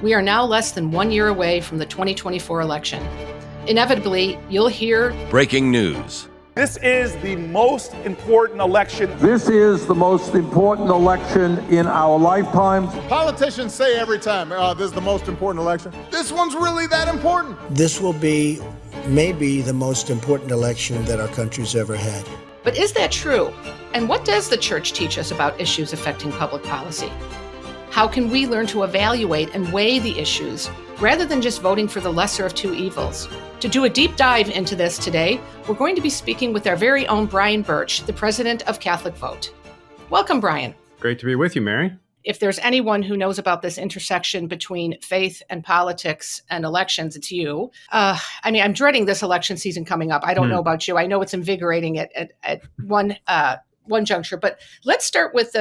We are now less than 1 year away from the 2024 election. Inevitably, you'll hear breaking news. This is the most important election. This is the most important election in our lifetimes. Politicians say every time, this is the most important election. This one's really that important. This will be maybe the most important election that our country's ever had. But is that true? And what does the church teach us about issues affecting public policy? How can we learn to evaluate and weigh the issues rather than just voting for the lesser of two evils? To do a deep dive into this today, we're going to be speaking with our very own Brian Burch, the president of CatholicVote. Welcome, Brian. Great to be with you, Mary. If there's anyone who knows about this intersection between faith and politics and elections, it's you. I'm dreading this election season coming up. I don't know about you. I know it's invigorating at one juncture, but let's start with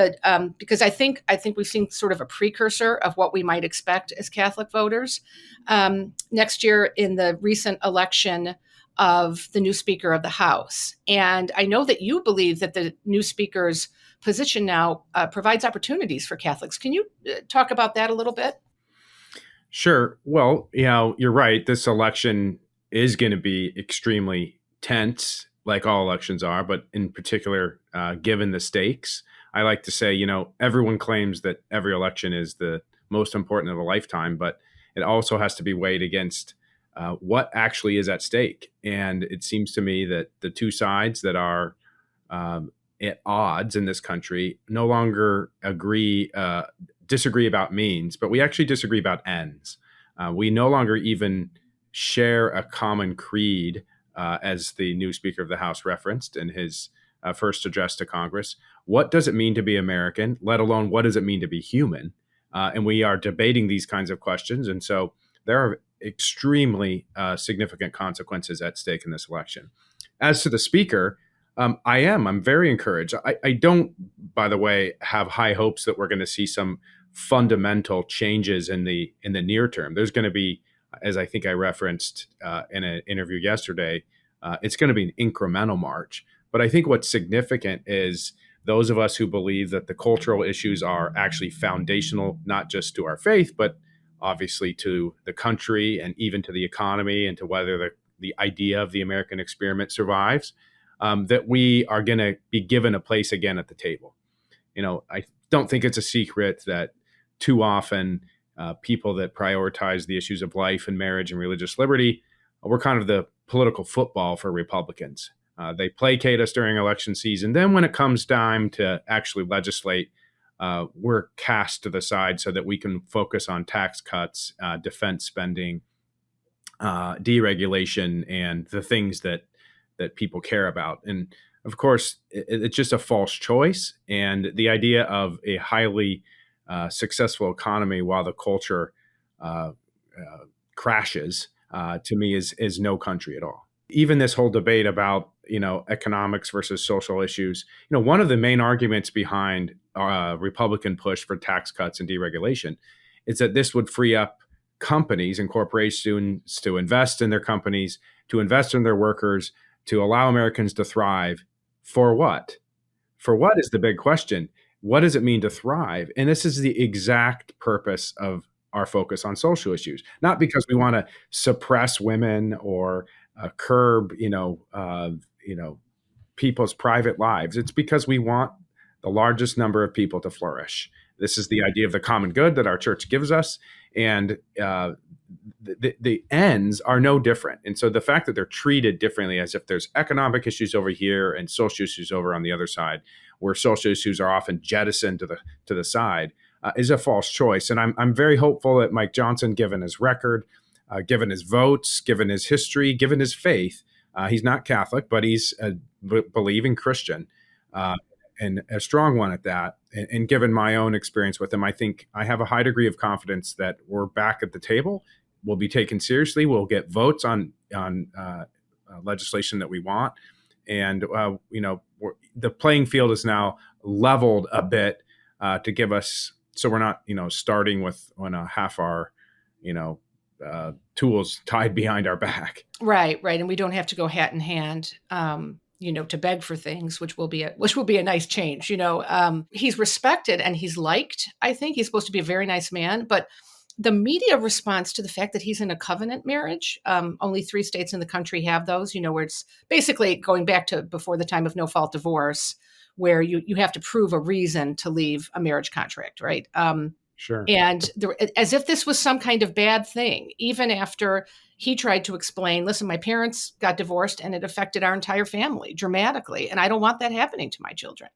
because I think we've seen sort of a precursor of what we might expect as Catholic voters next year in the recent election of the new Speaker of the House. And I know that you believe that the new Speaker's position now provides opportunities for Catholics. Can you talk about that a little bit? Sure. Well, you're right. This election is going to be extremely tense, like all elections are, but in particular, given the stakes. I like to say, everyone claims that every election is the most important of a lifetime, but it also has to be weighed against what actually is at stake. And it seems to me that the two sides that are at odds in this country no longer disagree about means, but we actually disagree about ends. We no longer even share a common creed, as the new Speaker of the House referenced in his first address to Congress. What does it mean to be American, let alone what does it mean to be human? And we are debating these kinds of questions. And so there are extremely significant consequences at stake in this election. As to the Speaker, I'm very encouraged. I don't, by the way, have high hopes that we're going to see some fundamental changes in the near term. There's going to be, as I think I referenced in an interview yesterday, it's going to be an incremental march. But I think what's significant is those of us who believe that the cultural issues are actually foundational, not just to our faith, but obviously to the country and even to the economy and to whether the idea of the American experiment survives, that we are going to be given a place again at the table. I don't think it's a secret that too often people that prioritize the issues of life and marriage and religious liberty, we're kind of the political football for Republicans. They placate us during election season. Then when it comes time to actually legislate, we're cast to the side so that we can focus on tax cuts, defense spending, deregulation, and the things that people care about. And of course, it's just a false choice. And the idea of a highly successful economy while the culture crashes, to me, is no country at all. Even this whole debate about economics versus social issues, one of the main arguments behind Republican push for tax cuts and deregulation is that this would free up companies and corporations to invest in their companies, to invest in their workers, to allow Americans to thrive. For what? For what is the big question? What does it mean to thrive? And this is the exact purpose of our focus on social issues, not because we want to suppress women or curb, people's private lives. It's because we want the largest number of people to flourish. This is the idea of the common good that our church gives us, and the ends are no different. And so the fact that they're treated differently, as if there's economic issues over here and social issues over on the other side, where social issues are often jettisoned to the side, is a false choice. And I'm very hopeful that Mike Johnson, given his record, given his votes, given his history, given his faith, he's not Catholic, but he's a believing Christian, and a strong one at that. And given my own experience with him, I think I have a high degree of confidence that we're back at the table. We'll be taken seriously. We'll get votes on legislation that we want. And, the playing field is now leveled a bit to give us, so we're not, starting with half our, tools tied behind our back. Right. And we don't have to go hat in hand, to beg for things, which will be a nice change. He's respected and he's liked. I think he's supposed to be a very nice man, but the media response to the fact that he's in a covenant marriage, only 3 states in the country have those, where it's basically going back to before the time of no-fault divorce, where you have to prove a reason to leave a marriage contract, right? Sure. And as if this was some kind of bad thing, even after he tried to explain, listen, my parents got divorced and it affected our entire family dramatically. And I don't want that happening to my children.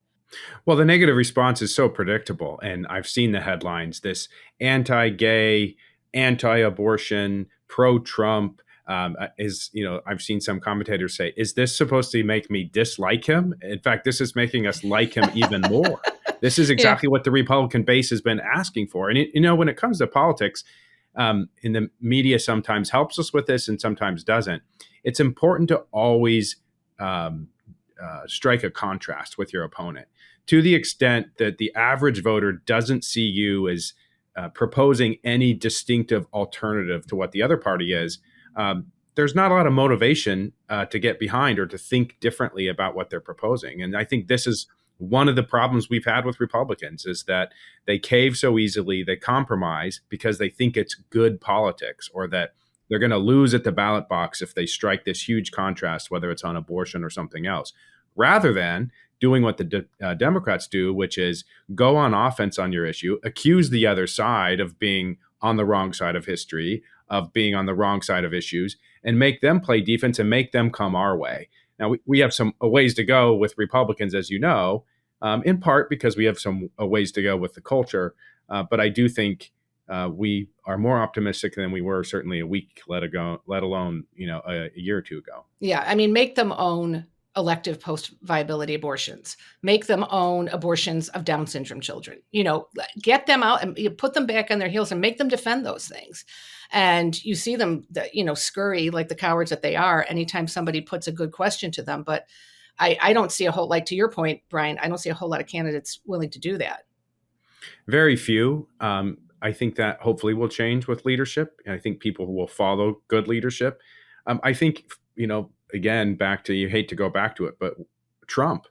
Well, the negative response is so predictable. And I've seen the headlines, this anti-gay, anti-abortion, pro-Trump I've seen some commentators say, is this supposed to make me dislike him? In fact, this is making us like him even more. This is exactly what the Republican base has been asking for. And, when it comes to politics, and the media sometimes helps us with this and sometimes doesn't, it's important to always strike a contrast with your opponent to the extent that the average voter doesn't see you as proposing any distinctive alternative to what the other party is. There's not a lot of motivation to get behind or to think differently about what they're proposing. And I think this is one of the problems we've had with Republicans is that they cave so easily, they compromise because they think it's good politics or that they're going to lose at the ballot box if they strike this huge contrast, whether it's on abortion or something else, rather than doing what the Democrats do, which is go on offense on your issue, accuse the other side of being on the wrong side of history, of being on the wrong side of issues, and make them play defense and make them come our way. Now, we have some ways to go with Republicans, as you know, in part because we have some ways to go with the culture. But I do think we are more optimistic than we were certainly a week, let alone a year or two ago. Yeah, I mean, make them own elective post-viability abortions. Make them own abortions of Down syndrome children. Get them out and put them back on their heels and make them defend those things. And you see them, scurry like the cowards that they are anytime somebody puts a good question to them. But I don't see to your point, Brian, I don't see a whole lot of candidates willing to do that. Very few. I think that hopefully will change with leadership. And I think people will follow good leadership. I think, again, you hate to go back to it, but Trump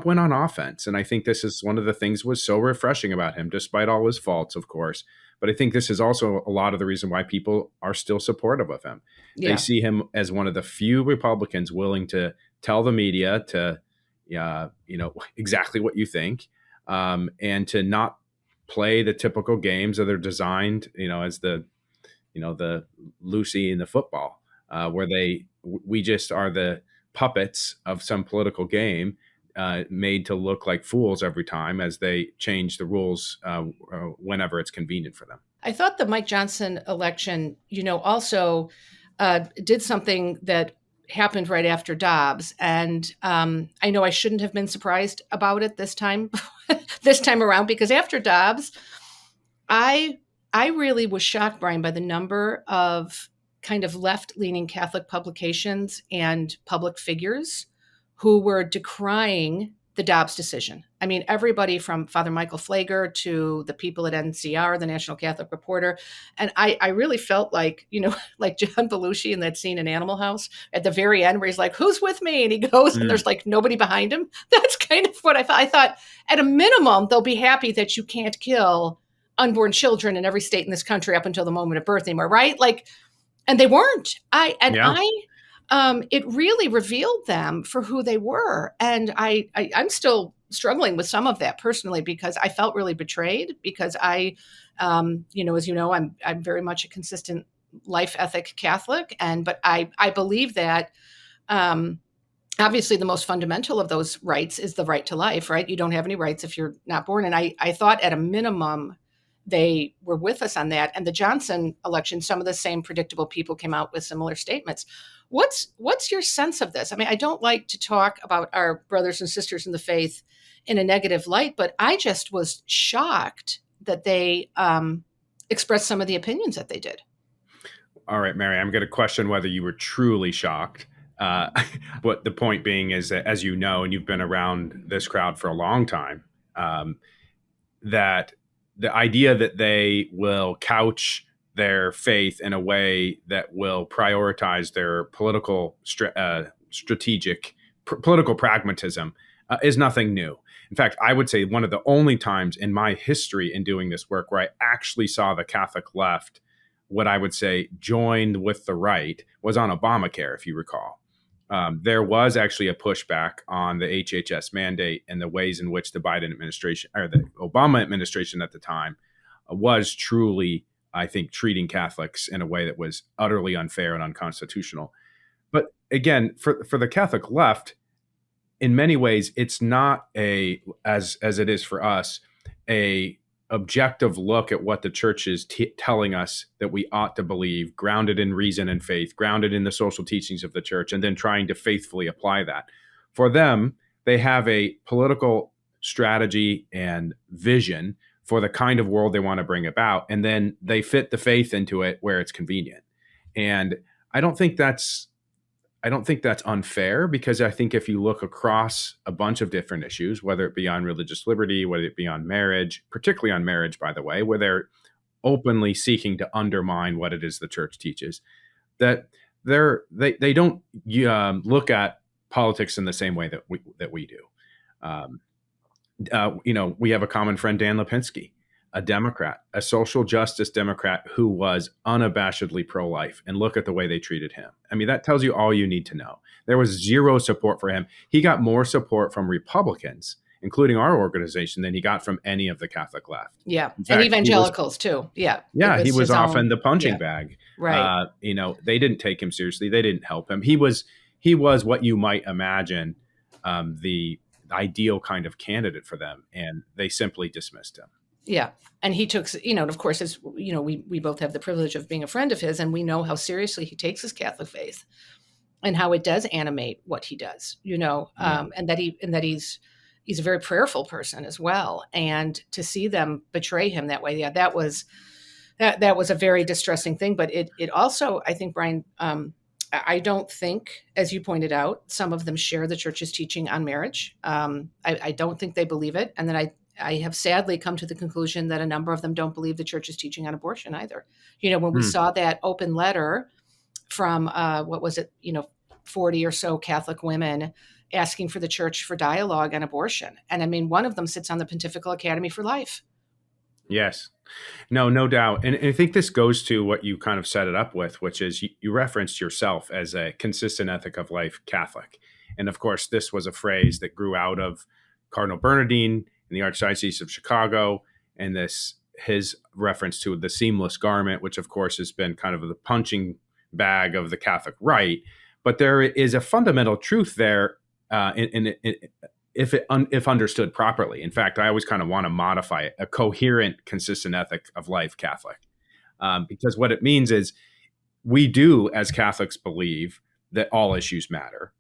went on offense. And I think this is one of the things was so refreshing about him, despite all his faults, of course. But I think this is also a lot of the reason why people are still supportive of him. Yeah. They see him as one of the few Republicans willing to tell the media to, exactly what you think, and to not play the typical games that are designed, as the Lucy in the football, where we just are the puppets of some political game made to look like fools every time as they change the rules whenever it's convenient for them. I thought the Mike Johnson election, also did something that happened right after Dobbs. And I know I shouldn't have been surprised about it this time around, because after Dobbs, I really was shocked, Brian, by the number of kind of left-leaning Catholic publications and public figures who were decrying the Dobbs decision. I mean, everybody from Father Michael Flager to the people at NCR, the National Catholic Reporter. And I really felt like, like John Belushi in that scene in Animal House at the very end where he's like, who's with me? And he goes and there's like nobody behind him. That's kind of what I thought. I thought at a minimum, they'll be happy that you can't kill unborn children in every state in this country up until the moment of birth anymore, right? And they weren't. It really revealed them for who they were. And I'm still struggling with some of that personally, because I felt really betrayed, because as you know, I'm very much a consistent life ethic Catholic. But I believe that obviously the most fundamental of those rights is the right to life, right? You don't have any rights if you're not born. And I thought at a minimum, they were with us on that. And the Johnson election, some of the same predictable people came out with similar statements. What's your sense of this? I mean, I don't like to talk about our brothers and sisters in the faith in a negative light, but I just was shocked that they expressed some of the opinions that they did. All right, Mary, I'm going to question whether you were truly shocked. But the point being is that, as you know, and you've been around this crowd for a long time, that the idea that they will couch their faith in a way that will prioritize their political strategic political pragmatism is nothing new. In fact, I would say one of the only times in my history in doing this work where I actually saw the Catholic left, what I would say joined with the right, was on Obamacare, if you recall. There was actually a pushback on the HHS mandate and the ways in which the Biden administration, or the Obama administration at the time, was truly, I think, treating Catholics in a way that was utterly unfair and unconstitutional. But again, for the Catholic left, in many ways, it's not as it is for us, a objective look at what the church is telling us that we ought to believe, grounded in reason and faith, grounded in the social teachings of the church, and then trying to faithfully apply that. For them, they have a political strategy and vision for the kind of world they want to bring about, and then they fit the faith into it where it's convenient. And I don't think that's unfair, because I think if you look across a bunch of different issues, whether it be on religious liberty, whether it be on marriage, particularly on marriage, by the way, where they're openly seeking to undermine what it is the church teaches, that they don't look at politics in the same way that we do. We have a common friend, Dan Lipinski, a Democrat, a social justice Democrat who was unabashedly pro-life, and look at the way they treated him. I mean, that tells you all you need to know. There was zero support for him. He got more support from Republicans, including our organization, than he got from any of the Catholic left. Yeah, in fact, and evangelicals too. Yeah. Yeah, he was often the punching yeah. bag. Right. They didn't take him seriously. They didn't help him. He was what you might imagine the ideal kind of candidate for them, and they simply dismissed him. Yeah. And he took, and of course, as we both have the privilege of being a friend of his, and we know how seriously he takes his Catholic faith and how it does animate what he does, and that he's a very prayerful person as well. And to see them betray him that way, that was a very distressing thing. But it also, I think, Brian, I don't think, as you pointed out, some of them share the church's teaching on marriage. I don't think they believe it. And then I have sadly come to the conclusion that a number of them don't believe the church's teaching on abortion either. When we saw that open letter from, 40 or so Catholic women asking for the church for dialogue on abortion. And I mean, one of them sits on the Pontifical Academy for Life. Yes. No doubt. And I think this goes to what you kind of set it up with, which is you referenced yourself as a consistent ethic of life Catholic. And of course, this was a phrase that grew out of Cardinal Bernardine in the Archdiocese of Chicago, and his reference to the seamless garment, which of course has been kind of the punching bag of the Catholic right. But there is a fundamental truth there if understood properly. In fact, I always kind of want to modify it, a coherent, consistent ethic of life Catholic. Because what it means is we do, as Catholics, believe that all issues matter,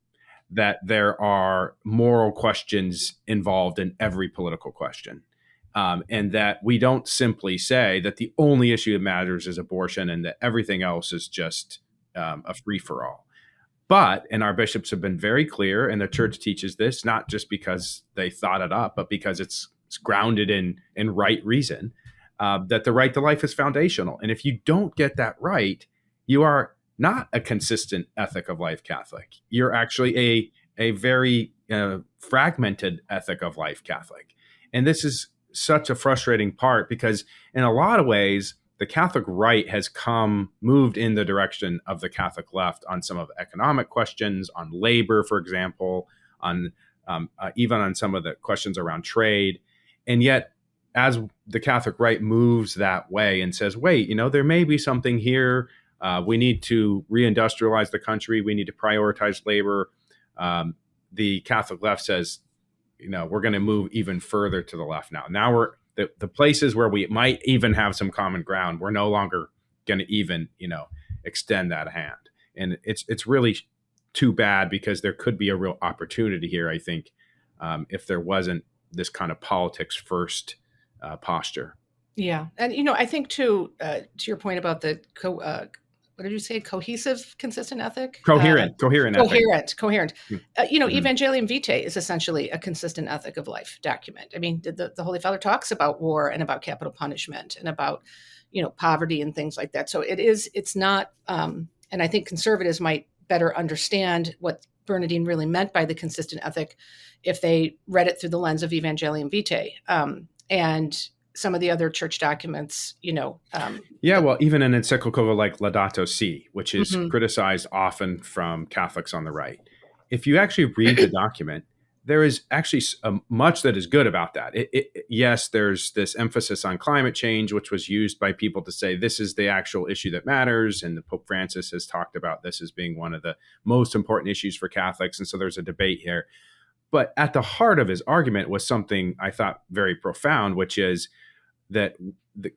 that there are moral questions involved in every political question, and that we don't simply say that the only issue that matters is abortion and that everything else is just a free-for-all. And our bishops have been very clear, and the church teaches this, not just because they thought it up, but because it's grounded in right reason, that the right to life is foundational. And if you don't get that right, you are not a consistent ethic of life Catholic. You're actually a very fragmented ethic of life Catholic. And this is such a frustrating part, because in a lot of ways, the Catholic right has moved in the direction of the Catholic left on some of the economic questions, on labor, for example, on even on some of the questions around trade. And yet, as the Catholic right moves that way and says, wait, there may be something here. We need to reindustrialize the country. We need to prioritize labor. The Catholic left says, we're going to move even further to the left now. Now we're the places where we might even have some common ground. We're no longer going to even, extend that hand. And it's really too bad, because there could be a real opportunity here, I think, if there wasn't this kind of politics first posture. Yeah. And, I think to your point about the what did you say? Cohesive, consistent ethic? Coherent ethic. Coherent. Mm-hmm. Evangelium Vitae is essentially a consistent ethic of life document. I mean, the Holy Father talks about war and about capital punishment and about, poverty and things like that. So it's not, and I think conservatives might better understand what Bernardine really meant by the consistent ethic if they read it through the lens of Evangelium Vitae. And some of the other church documents, well, even an encyclical like Laudato Si, which is criticized often from Catholics on the right. If you actually read the document, there is actually much that is good about that. Yes, there's this emphasis on climate change, which was used by people to say this is the actual issue that matters. And the Pope Francis has talked about this as being one of the most important issues for Catholics. And so there's a debate here. But at the heart of his argument was something I thought very profound, which is that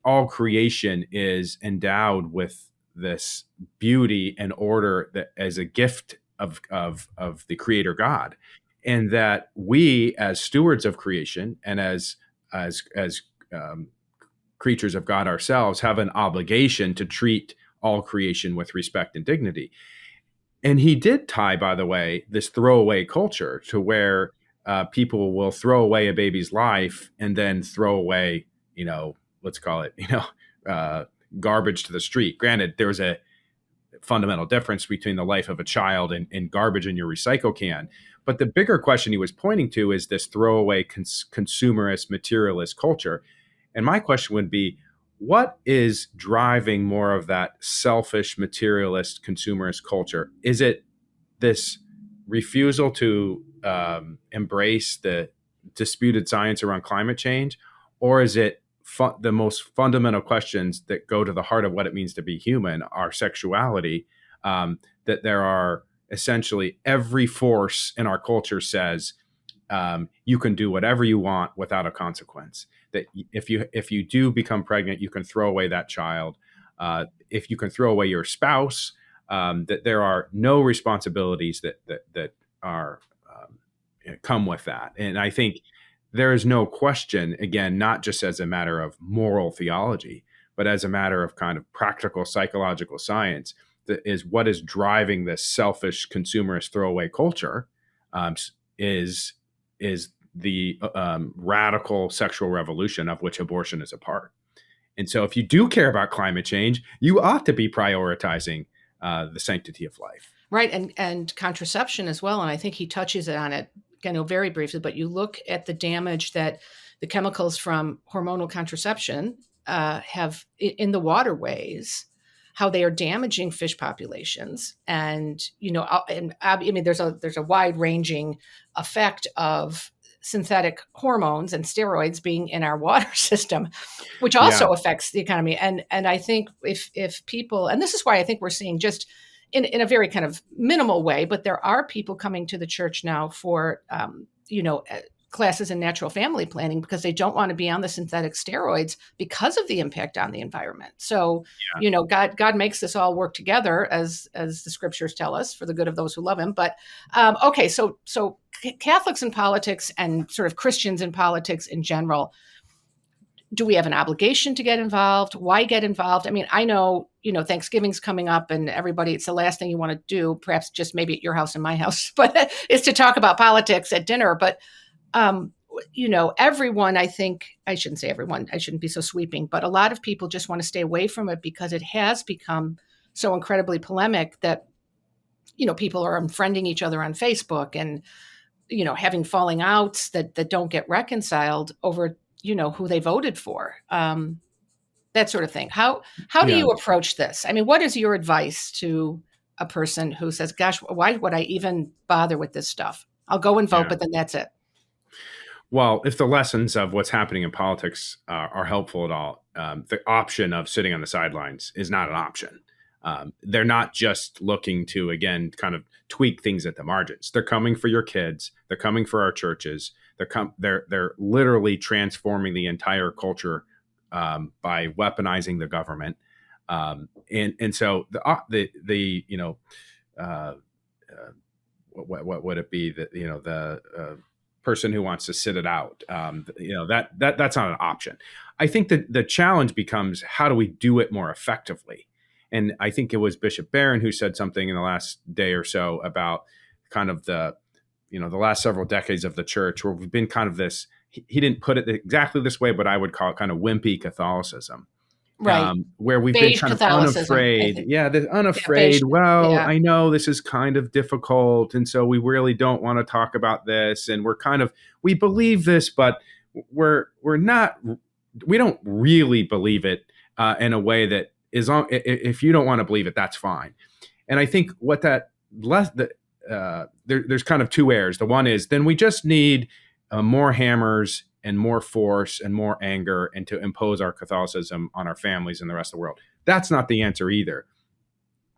all creation is endowed with this beauty and order that as a gift of the Creator God, and that we as stewards of creation and as creatures of God ourselves have an obligation to treat all creation with respect and dignity. And he did tie, by the way, this throwaway culture to where people will throw away a baby's life and then throw away, let's call it, garbage to the street. Granted, there's a fundamental difference between the life of a child and garbage in your recycle can. But the bigger question he was pointing to is this throwaway consumerist, materialist culture. And my question would be, what is driving more of that selfish, materialist, consumerist culture? Is it this refusal to embrace the disputed science around climate change? Or is it the most fundamental questions that go to the heart of what it means to be human, our sexuality, that there are essentially every force in our culture says you can do whatever you want without a consequence. That if you do become pregnant, you can throw away that child. If you can throw away your spouse, that there are no responsibilities that are come with that. And I think there is no question, again, not just as a matter of moral theology, but as a matter of kind of practical psychological science, that is what is driving this selfish consumerist throwaway culture is the radical sexual revolution of which abortion is a part. And so if you do care about climate change, you ought to be prioritizing the sanctity of life. Right. And contraception as well. And I think he touches on it, very briefly, but you look at the damage that the chemicals from hormonal contraception have in the waterways, how they are damaging fish populations. And, there's a wide ranging effect of synthetic hormones and steroids being in our water system, which also affects the economy. And I think if people, and this is why I think we're seeing just in a very kind of minimal way, but there are people coming to the church now for, classes in natural family planning because they don't want to be on the synthetic steroids because of the impact on the environment. So, God makes this all work together as the scriptures tell us for the good of those who love him. But, okay. So Catholics in politics and sort of Christians in politics in general, do we have an obligation to get involved? Why get involved? I mean, I know, Thanksgiving's coming up and everybody, it's the last thing you want to do, perhaps just maybe at your house and my house, but is to talk about politics at dinner. But, everyone, I think, I shouldn't say everyone, I shouldn't be so sweeping, but a lot of people just want to stay away from it because it has become so incredibly polemic that, people are unfriending each other on Facebook and, having falling outs that don't get reconciled over who they voted for, that sort of thing. How do you approach this? I mean, what is your advice to a person who says, gosh, why would I even bother with this stuff? I'll go and vote, but then that's it. Well, if the lessons of what's happening in politics are helpful at all, the option of sitting on the sidelines is not an option. They're not just looking to, again, kind of tweak things at the margins. They're coming for your kids. They're coming for our churches. They're literally transforming the entire culture by weaponizing the government, and so what would it be that the person who wants to sit it out, that's not an option. I think that the challenge becomes, how do we do it more effectively? And I think it was Bishop Barron who said something in the last day or so about kind of the last several decades of the church, where we've been kind of this, he didn't put it exactly this way, but I would call it kind of wimpy Catholicism, Right. where we've been Beige kind of Catholicism, I unafraid. think. Yeah, the Yeah, beige. unafraid. Well, Yeah. I know this is kind of difficult, and so we really don't want to talk about this. And we believe this, but we're not. We don't really believe it in a way that is on. If you don't want to believe it, that's fine. And I think what that there's kind of two errors. The one is then we just need more hammers and more force and more anger and to impose our Catholicism on our families and the rest of the world. That's not the answer either.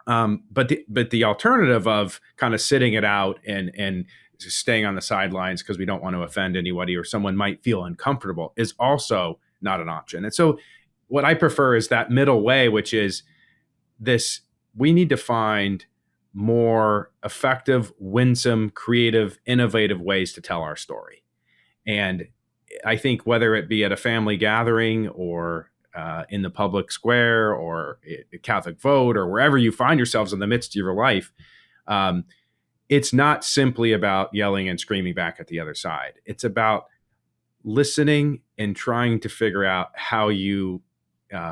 But the alternative of kind of sitting it out and just staying on the sidelines because we don't want to offend anybody or someone might feel uncomfortable is also not an option. And so what I prefer is that middle way, which is this: we need to find more effective, winsome, creative, innovative ways to tell our story. And I think whether it be at a family gathering or in the public square or Catholic Vote or wherever you find yourselves in the midst of your life, it's not simply about yelling and screaming back at the other side. It's about listening and trying to figure out how you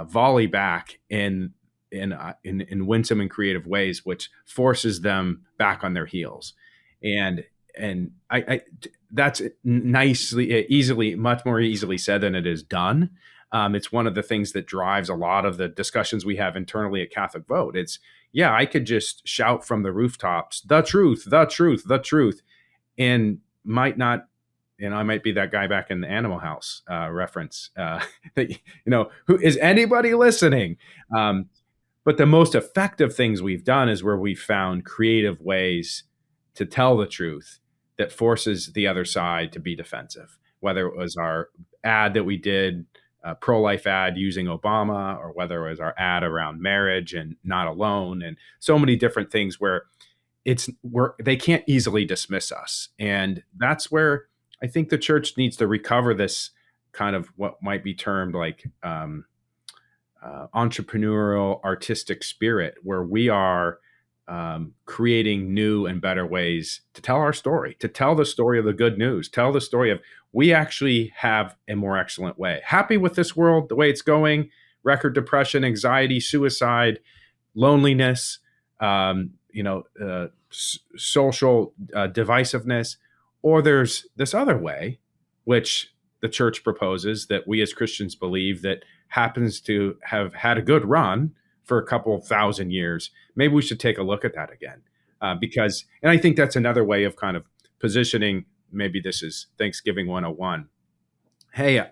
volley back in winsome and creative ways, which forces them back on their heels. And I that's much more easily said than it is done. It's one of the things that drives a lot of the discussions we have internally at Catholic Vote. It's, yeah, I could just shout from the rooftops, the truth, the truth, the truth, and might not, I might be that guy back in the Animal House reference. Who is anybody listening? But the most effective things we've done is where we found creative ways to tell the truth that forces the other side to be defensive, whether it was our ad that we did, a pro-life ad using Obama, or whether it was our ad around marriage and not alone, and so many different things where they can't easily dismiss us. And that's where I think the church needs to recover this kind of what might be termed like entrepreneurial, artistic spirit, where we are creating new and better ways to tell our story, to tell the story of the good news, tell the story of we actually have a more excellent way. Happy with this world, the way it's going, record depression, anxiety, suicide, loneliness, social divisiveness, or there's this other way, which the church proposes that we as Christians believe that happens to have had a good run for a couple of thousand years. Maybe we should take a look at that again, and I think that's another way of kind of positioning. Maybe this is Thanksgiving 101. Hey,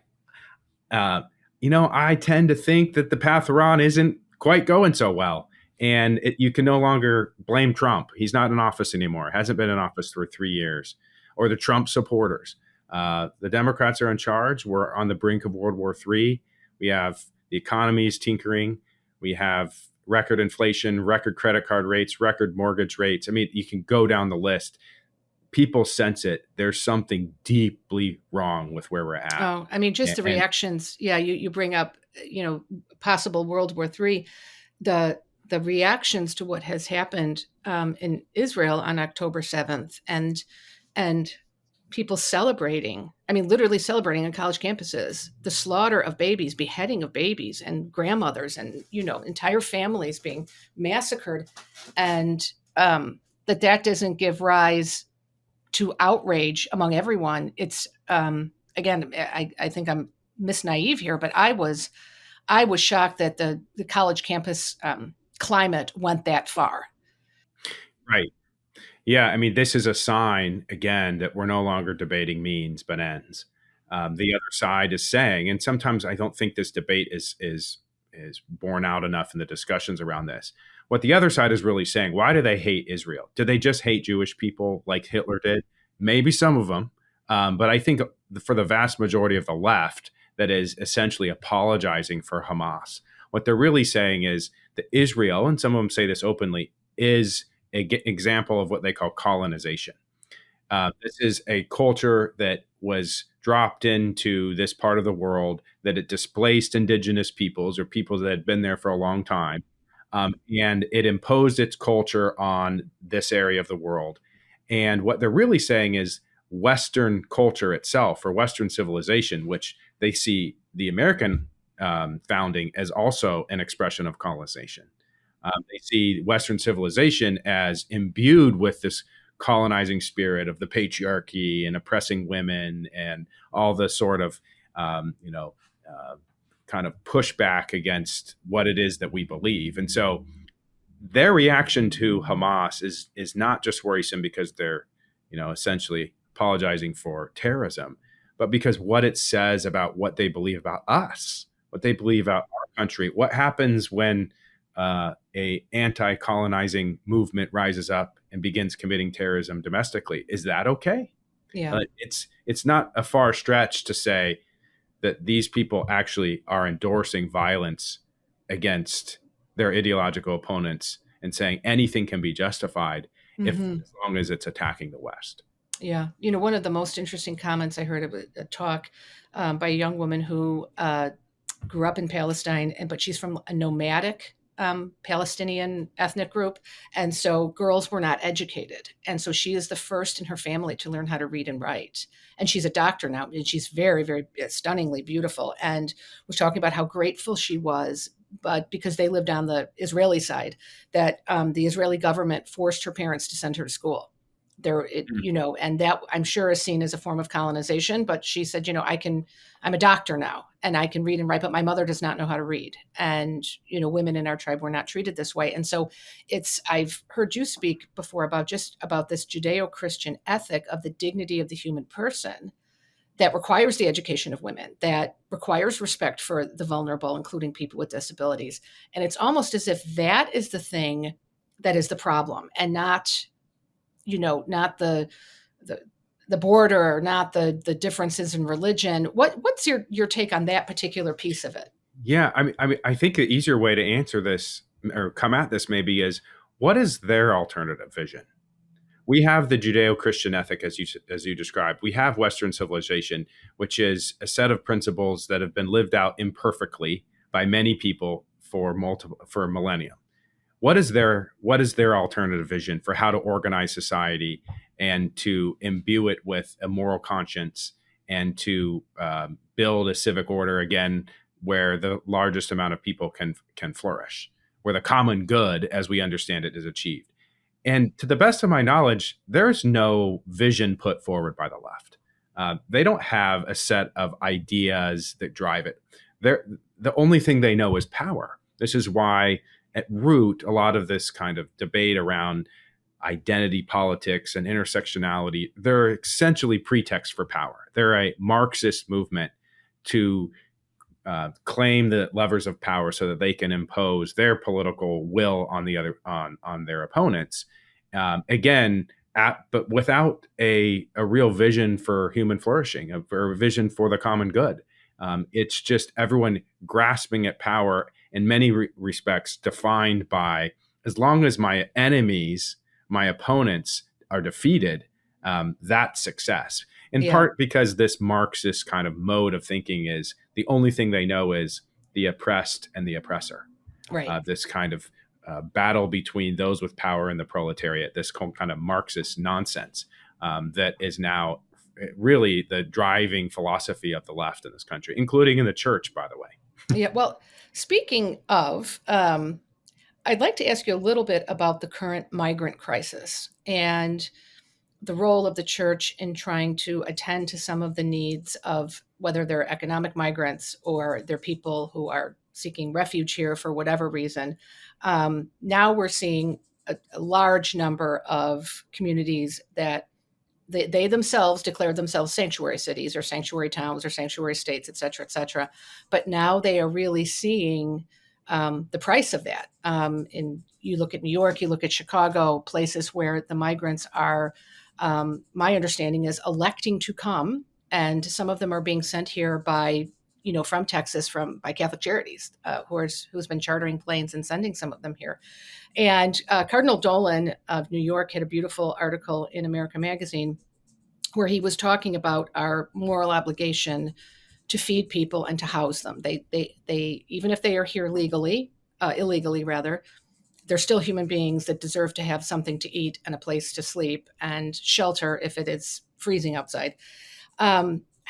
I tend to think that the path we're on isn't quite going so well. And you can no longer blame Trump. He's not in office anymore. Hasn't been in office for 3 years. Or the Trump supporters. The Democrats are in charge. We're on the brink of World War III. We have the economy is tinkering. We have record inflation, record credit card rates, record mortgage rates. I mean, you can go down the list. People sense it. There's something deeply wrong with where we're at. Oh, I mean, just the reactions. Yeah, you bring up, possible World War III. The reactions to what has happened in Israel on October 7th and people celebrating, literally celebrating on college campuses, the slaughter of babies, beheading of babies and grandmothers and, entire families being massacred. And that doesn't give rise to outrage among everyone. It's, again, I think I'm Miss Naive here, but I was shocked that the college campus climate went that far. Right. Yeah, this is a sign, again, that we're no longer debating means but ends. The other side is saying, and sometimes I don't think this debate is borne out enough in the discussions around this. What the other side is really saying, why do they hate Israel? Do they just hate Jewish people like Hitler did? Maybe some of them. But I think for the vast majority of the left that is essentially apologizing for Hamas, what they're really saying is that Israel, and some of them say this openly, is an example of what they call colonization. This is a culture that was dropped into this part of the world, that it displaced indigenous peoples or peoples that had been there for a long time. And it imposed its culture on this area of the world. And what they're really saying is Western culture itself, or Western civilization, which they see the American founding as also an expression of colonization. They see Western civilization as imbued with this colonizing spirit of the patriarchy and oppressing women and all the sort of, kind of pushback against what it is that we believe. And so their reaction to Hamas is not just worrisome because they're, essentially apologizing for terrorism, but because what it says about what they believe about us, what they believe about our country. What happens when a anti-colonizing movement rises up and begins committing terrorism domestically? Is that okay? Yeah. It's not a far stretch to say that these people actually are endorsing violence against their ideological opponents and saying anything can be justified as long as it's attacking the West. Yeah. One of the most interesting comments I heard of a talk by a young woman who grew up in Palestine, but she's from a nomadic Palestinian ethnic group. And so girls were not educated. And so she is the first in her family to learn how to read and write. And she's a doctor now, and she's very, very stunningly beautiful. And was talking about how grateful she was, but because they lived on the Israeli side, that the Israeli government forced her parents to send her to school. And that I'm sure is seen as a form of colonization. But she said, I'm a doctor now and I can read and write, but my mother does not know how to read. And, women in our tribe were not treated this way. And so I've heard you speak before about this Judeo-Christian ethic of the dignity of the human person that requires the education of women, that requires respect for the vulnerable, including people with disabilities. And it's almost as if that is the thing that is the problem, and not the border, not the differences in religion. What's your take on that particular piece of it? Yeah, I think the easier way to answer this or come at this maybe is, what is their alternative vision? We have the Judeo-Christian ethic, as you described. We have Western civilization, which is a set of principles that have been lived out imperfectly by many people for millennia. What is their alternative vision for how to organize society and to imbue it with a moral conscience and to build a civic order again where the largest amount of people can flourish, where the common good, as we understand it, is achieved? And to the best of my knowledge, there's no vision put forward by the left. They don't have a set of ideas that drive it. The only thing they know is power. This is why at root, a lot of this kind of debate around identity politics and intersectionality, they're essentially pretext for power. They're a Marxist movement to claim the levers of power so that they can impose their political will on their opponents. But without a real vision for human flourishing, a vision for the common good. It's just everyone grasping at power in many respects defined by, as long as my enemies, my opponents are defeated, that's success. In part because this Marxist kind of mode of thinking is the only thing they know is the oppressed and the oppressor. Right. This kind of battle between those with power and the proletariat, this kind of Marxist nonsense that is now really the driving philosophy of the left in this country, including in the church, by the way. Yeah. Well, speaking of, I'd like to ask you a little bit about the current migrant crisis and the role of the church in trying to attend to some of the needs of whether they're economic migrants or they're people who are seeking refuge here for whatever reason. Now we're seeing a large number of communities that they themselves declared themselves sanctuary cities or sanctuary towns or sanctuary states, et cetera, but now they are really seeing the price of that. You look at New York, you look at Chicago, places where the migrants are, my understanding is, electing to come, and some of them are being sent here by, from Texas, by Catholic Charities, who's been chartering planes and sending some of them here. And Cardinal Dolan of New York had a beautiful article in America Magazine where he was talking about our moral obligation to feed people and to house them. They even if they are here illegally, they're still human beings that deserve to have something to eat and a place to sleep and shelter if it is freezing outside.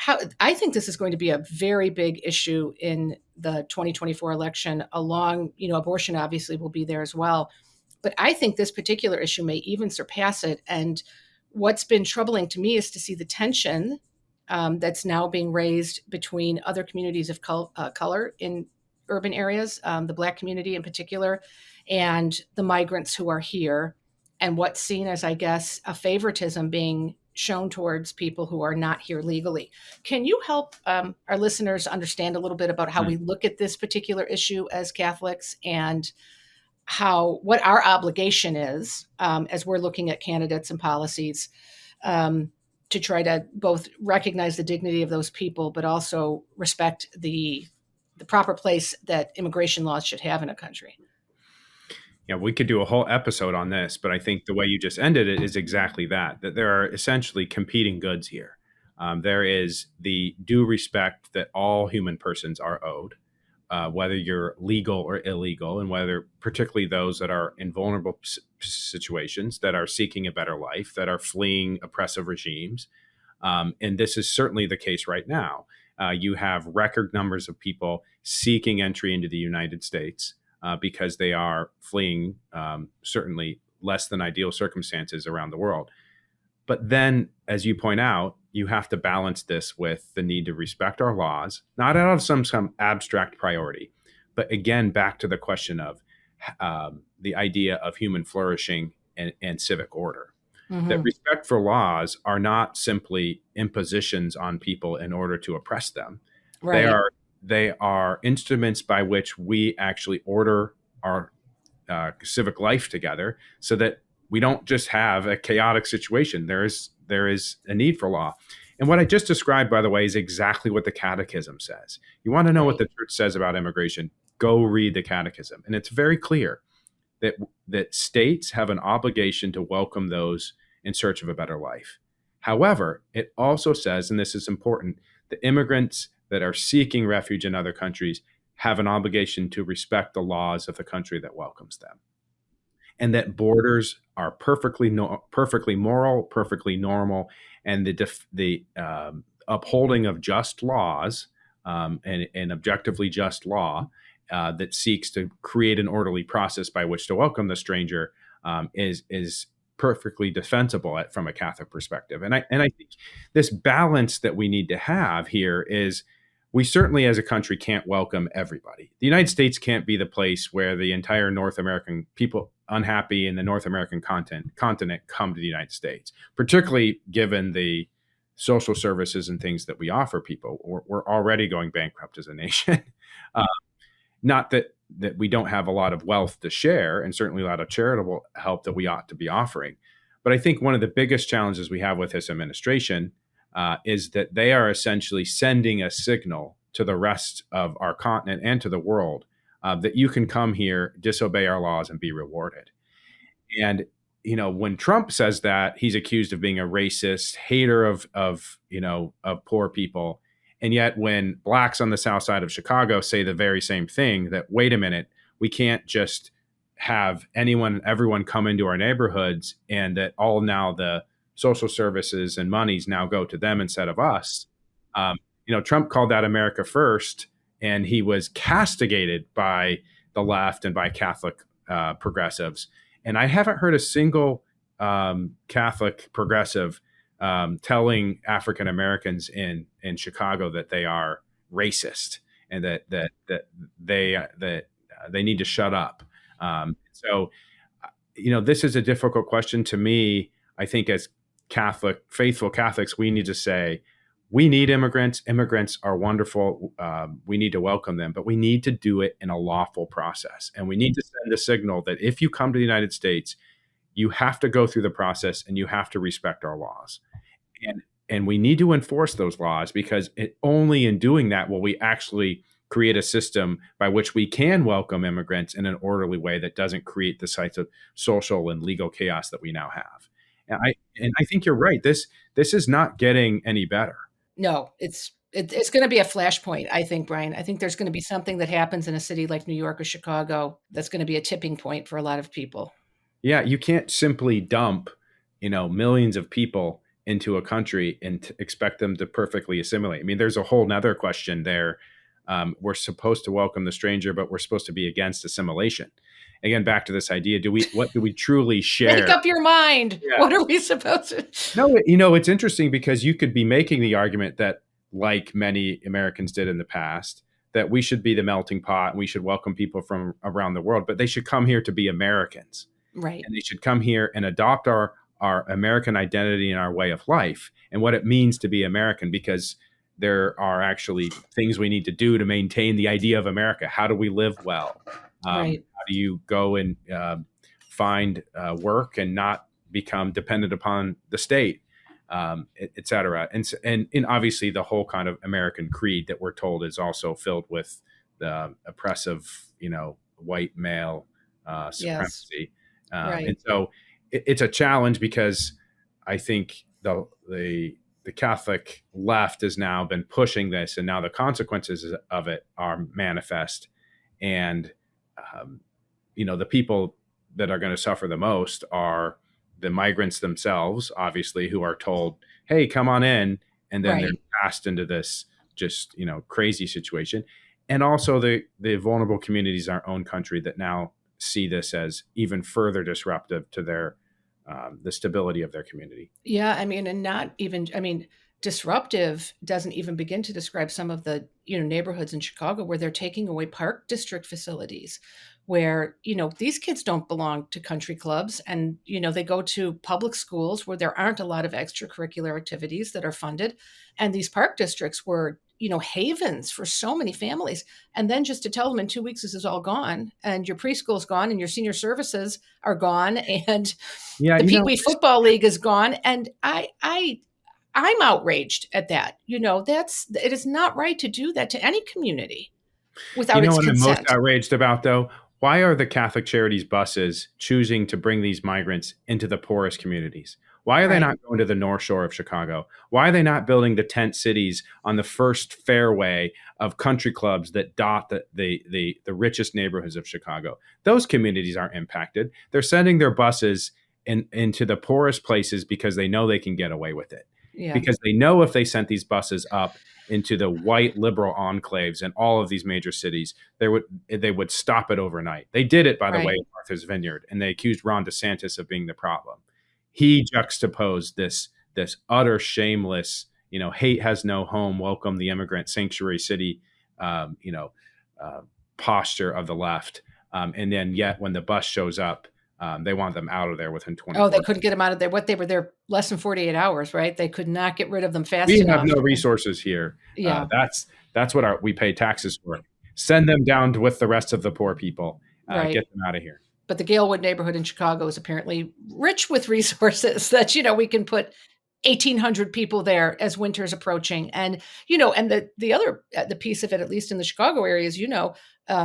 I think this is going to be a very big issue in the 2024 election. Along, abortion obviously will be there as well, but I think this particular issue may even surpass it. And what's been troubling to me is to see the tension that's now being raised between other communities of color in urban areas, the Black community in particular, and the migrants who are here, and what's seen as, I guess, a favoritism being shown towards people who are not here legally. Can you help our listeners understand a little bit about how we look at this particular issue as Catholics, and what our obligation is as we're looking at candidates and policies to try to both recognize the dignity of those people, but also respect the proper place that immigration laws should have in a country? Yeah, we could do a whole episode on this, but I think the way you just ended it is exactly that there are essentially competing goods here. There is the due respect that all human persons are owed, whether you're legal or illegal, and whether particularly those that are in vulnerable situations, that are seeking a better life, that are fleeing oppressive regimes. And this is certainly the case right now. You have record numbers of people seeking entry into the United States because they are fleeing certainly less than ideal circumstances around the world. But then, as you point out, you have to balance this with the need to respect our laws, not out of some abstract priority, but again, back to the question of the idea of human flourishing and civic order. Mm-hmm. That respect for laws are not simply impositions on people in order to oppress them. Right. They are instruments by which we actually order our civic life together, so that we don't just have a chaotic situation. There is a need for law. And what I just described, by the way, is exactly what the Catechism says. You want to know what the Church says about immigration? Go read the Catechism. And it's very clear that states have an obligation to welcome those in search of a better life. However, it also says, and this is important, the immigrants that are seeking refuge in other countries have an obligation to respect the laws of the country that welcomes them. And that borders are perfectly moral, perfectly normal, and the upholding of just laws and objectively just law that seeks to create an orderly process by which to welcome the stranger is perfectly defensible from a Catholic perspective. And I think this balance that we need to have here is, we certainly as a country can't welcome everybody. The United States can't be the place where the entire North American people unhappy in the North American continent come to the United States, particularly given the social services and things that we offer people. We're already going bankrupt as a nation. Not that we don't have a lot of wealth to share, and certainly a lot of charitable help that we ought to be offering. But I think one of the biggest challenges we have with this administration is that they are essentially sending a signal to the rest of our continent and to the world that you can come here, disobey our laws, and be rewarded. And when Trump says that, he's accused of being a racist, hater of poor people. And yet when blacks on the south side of Chicago say the very same thing, that, wait a minute, we can't just have everyone come into our neighborhoods, and that all now the social services and monies now go to them instead of us. Trump called that America First, and he was castigated by the left and by Catholic progressives. And I haven't heard a single Catholic progressive telling African Americans in Chicago that they are racist and that they need to shut up. So this is a difficult question to me. I think as faithful Catholics, we need to say, we need immigrants. Immigrants are wonderful. We need to welcome them, but we need to do it in a lawful process. And we need to send a signal that if you come to the United States, you have to go through the process and you have to respect our laws. And we need to enforce those laws, because only in doing that will we actually create a system by which we can welcome immigrants in an orderly way that doesn't create the types of social and legal chaos that we now have. And I think you're right. This is not getting any better. No, it's going to be a flashpoint, I think, Brian. I think there's going to be something that happens in a city like New York or Chicago that's going to be a tipping point for a lot of people. Yeah, you can't simply dump, millions of people into a country and expect them to perfectly assimilate. I mean, there's a whole nother question there. We're supposed to welcome the stranger, but we're supposed to be against assimilation. Again, back to this idea: what do we truly share? Make up your mind. Yeah. What are we supposed to? No, it's interesting because you could be making the argument that, like many Americans did in the past, that we should be the melting pot and we should welcome people from around the world, but they should come here to be Americans. Right. And they should come here and adopt our American identity and our way of life and what it means to be American, because there are actually things we need to do to maintain the idea of America. How do we live well? Right. How do you go and find work and not become dependent upon the state, et cetera? And obviously the whole kind of American creed that we're told is also filled with the oppressive, white male supremacy. Yes. Right. And so it's a challenge because I think the Catholic left has now been pushing this, and now the consequences of it are manifest. And, the people that are going to suffer the most are the migrants themselves, obviously, who are told, hey, come on in. And then they're cast into this just, crazy situation. And also the vulnerable communities in our own country that now see this as even further disruptive to their the stability of their community. Yeah, disruptive doesn't even begin to describe some of the neighborhoods in Chicago where they're taking away park district facilities, where these kids don't belong to country clubs, and they go to public schools where there aren't a lot of extracurricular activities that are funded, and these park districts were havens for so many families. And then just to tell them in 2 weeks this is all gone, and your preschool's gone, and your senior services are gone, and the Pee Wee Football League is gone, and I'm outraged at that. It is not right to do that to any community without its consent. What I'm most outraged about, though? Why are the Catholic Charities buses choosing to bring these migrants into the poorest communities? Why are they not going to the North Shore of Chicago? Why are they not building the tent cities on the first fairway of country clubs that dot the richest neighborhoods of Chicago? Those communities aren't impacted. They're sending their buses into the poorest places because they know they can get away with it. Yeah. Because they know if they sent these buses up into the white liberal enclaves in all of these major cities, they would stop it overnight. They did it, by the way, in Martha's Vineyard, and they accused Ron DeSantis of being the problem. He juxtaposed this utter shameless, hate has no home, welcome the immigrant sanctuary city, posture of the left. And then yet when the bus shows up, they want them out of there within 24 hours. Oh, they couldn't get them out of there. They were there less than 48 hours, right? They could not get rid of them fast enough. We have no resources here. Yeah. That's what we pay taxes for. Send them down with the rest of the poor people. Get them out of here. But the Galewood neighborhood in Chicago is apparently rich with resources that, we can put 1,800 people there as winter's approaching. And, and the piece of it, at least in the Chicago area, is,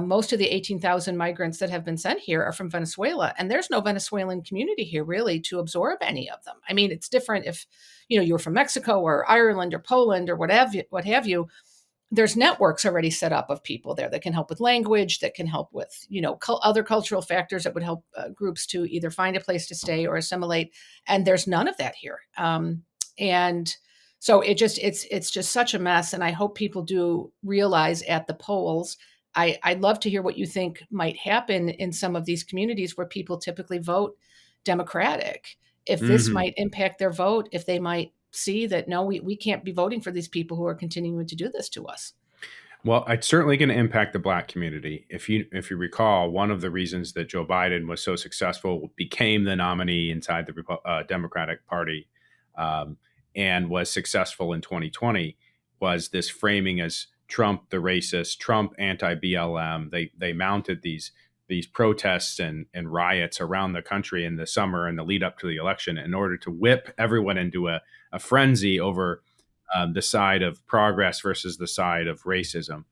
most of the 18,000 migrants that have been sent here are from Venezuela. And there's no Venezuelan community here really to absorb any of them. I mean, it's different if, you're from Mexico or Ireland or Poland or what have you. There's networks already set up of people there that can help with language, that can help with, other cultural factors that would help groups to either find a place to stay or assimilate. And there's none of that here. And so it's just such a mess. And I hope people do realize at the polls, I'd love to hear what you think might happen in some of these communities where people typically vote Democratic, if this might impact their vote, if they might see that, no, we can't be voting for these people who are continuing to do this to us. Well, it's certainly going to impact the Black community. If you recall, one of the reasons that Joe Biden was so successful, became the nominee inside the Democratic Party, and was successful in 2020, was this framing as Trump the racist, Trump anti-BLM. They mounted these protests and riots around the country in the summer and the lead up to the election in order to whip everyone into a frenzy over the side of progress versus the side of racism.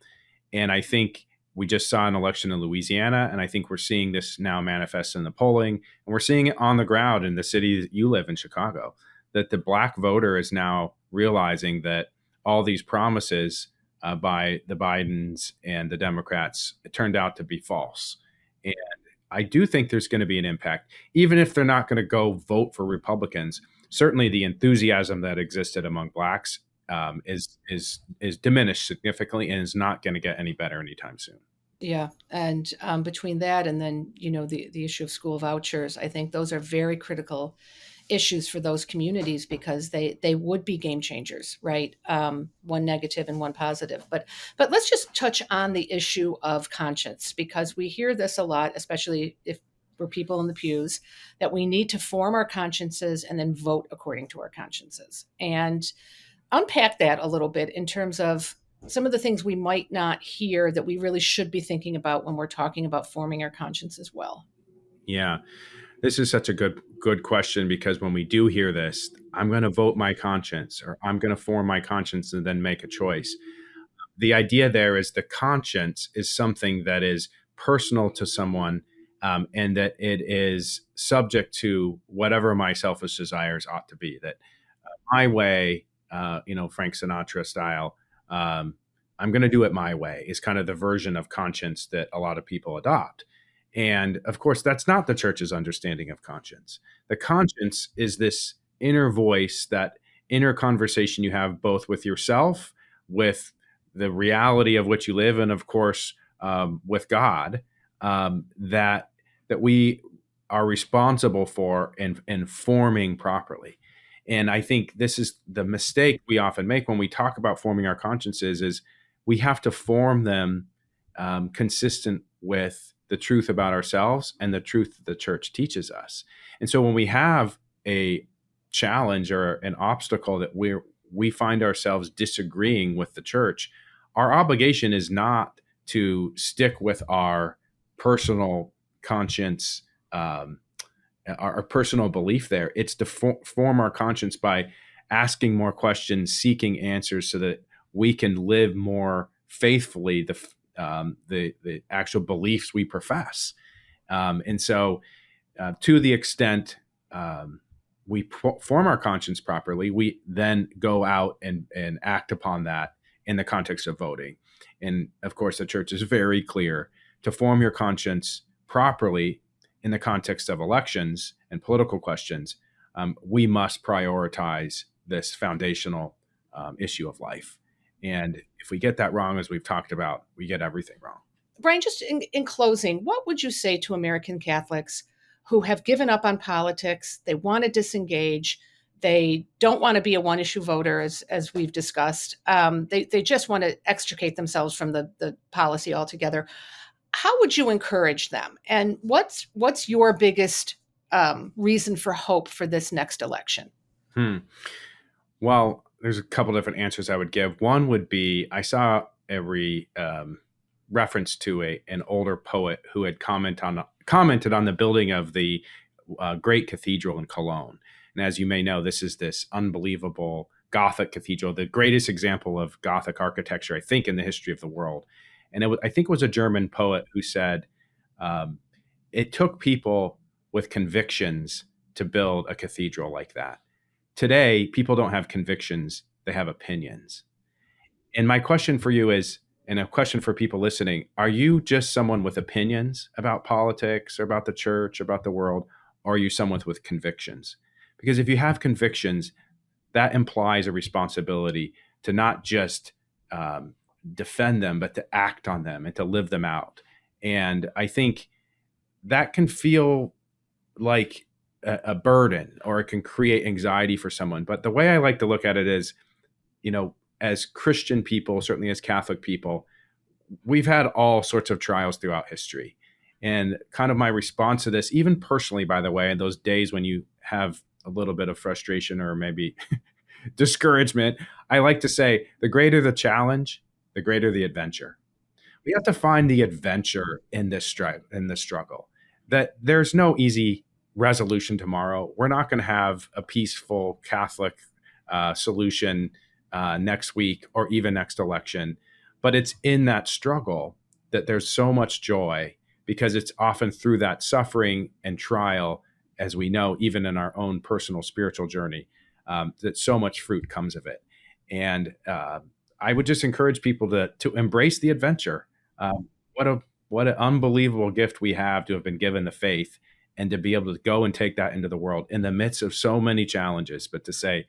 And I think we just saw an election in Louisiana, and I think we're seeing this now manifest in the polling, and we're seeing it on the ground in the city that you live in, Chicago, that the Black voter is now realizing that all these promises by the Bidens and the Democrats, it turned out to be false. And I do think there's going to be an impact, even if they're not going to go vote for Republicans. certainly the enthusiasm that existed among Blacks is diminished significantly and is not going to get any better anytime soon. Yeah, and between that and then the issue of school vouchers, I think those are very critical issues for those communities because they would be game changers, right? One negative and one positive. But let's just touch on the issue of conscience, because we hear this a lot, especially if we're people in the pews, that we need to form our consciences and then vote according to our consciences. And unpack that a little bit in terms of some of the things we might not hear that we really should be thinking about when we're talking about forming our conscience as well. Yeah, this is such a good question, because when we do hear this, I'm going to vote my conscience, or I'm going to form my conscience and then make a choice. The idea there is the conscience is something that is personal to someone, and that it is subject to whatever my selfish desires ought to be. That my way, Frank Sinatra style, I'm going to do it my way is kind of the version of conscience that a lot of people adopt. And of course, that's not the church's understanding of conscience. The conscience is this inner voice, that inner conversation you have both with yourself, with the reality of which you live, and of course, with God, that we are responsible for and forming properly. And I think this is the mistake we often make when we talk about forming our consciences, is we have to form them consistent with the truth about ourselves and the truth that the church teaches us. And so when we have a challenge or an obstacle that we find ourselves disagreeing with the church, our obligation is not to stick with our personal conscience, our personal belief there. It's to form our conscience by asking more questions, seeking answers, so that we can live more faithfully the actual beliefs we profess. And so to the extent we form our conscience properly, we then go out and act upon that in the context of voting. And of course, the church is very clear to form your conscience properly in the context of elections and political questions. We must prioritize this foundational issue of life. And if we get that wrong, as we've talked about, we get everything wrong. Brian, just in closing, what would you say to American Catholics who have given up on politics? They want to disengage. They don't want to be a one-issue voter, as we've discussed. They just want to extricate themselves from the policy altogether. How would you encourage them? And what's your biggest reason for hope for this next election? Well, there's a couple different answers I would give. One would be, I saw every reference to an older poet who had commented on the building of the great cathedral in Cologne. And as you may know, this is this unbelievable Gothic cathedral, the greatest example of Gothic architecture, I think, in the history of the world. And I think it was a German poet who said, it took people with convictions to build a cathedral like that. Today, people don't have convictions, they have opinions. And my question for you is, and a question for people listening, are you just someone with opinions about politics or about the church, or about the world, or are you someone with convictions? Because if you have convictions, that implies a responsibility to not just defend them, but to act on them and to live them out. And I think that can feel like a burden, or it can create anxiety for someone. But the way I like to look at it is, as Christian people, certainly as Catholic people, we've had all sorts of trials throughout history. And kind of my response to this, even personally, by the way, in those days when you have a little bit of frustration or maybe discouragement, I like to say, the greater the challenge, the greater the adventure. We have to find the adventure in this struggle, that there's no easy resolution tomorrow. We're not going to have a peaceful Catholic solution next week or even next election. But it's in that struggle that there's so much joy, because it's often through that suffering and trial, as we know, even in our own personal spiritual journey, that so much fruit comes of it. And I would just encourage people to embrace the adventure. What an unbelievable gift we have to have been given the faith, and to be able to go and take that into the world in the midst of so many challenges, but to say,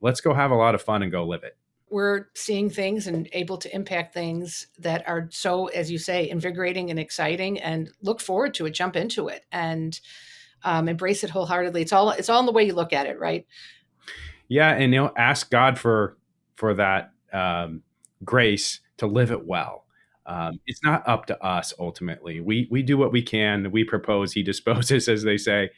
let's go have a lot of fun and go live it. We're seeing things and able to impact things that are so, as you say, invigorating and exciting, and look forward to it, jump into it, and embrace it wholeheartedly. It's all in the way you look at it, right? Yeah, and ask God for that grace to live it well. It's not up to us ultimately. We do what we can. We propose, He disposes, as they say.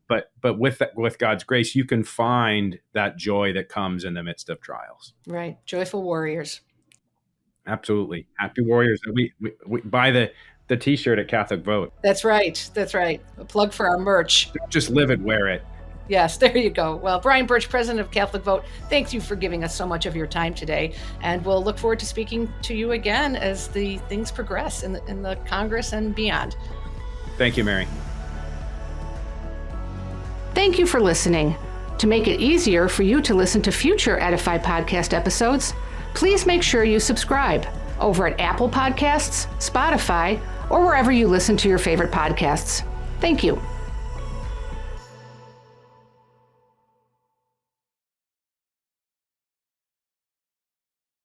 But with God's grace, you can find that joy that comes in the midst of trials. Right, joyful warriors. Absolutely, happy warriors. We buy the T-shirt at CatholicVote. That's right. A plug for our merch. Don't just live it, wear it. Yes, there you go. Well, Brian Burch, president of CatholicVote, thanks you for giving us so much of your time today. And we'll look forward to speaking to you again as the things progress in the Congress and beyond. Thank you, Mary. Thank you for listening. To make it easier for you to listen to future EDIFY Podcast episodes, please make sure you subscribe over at Apple Podcasts, Spotify, or wherever you listen to your favorite podcasts. Thank you.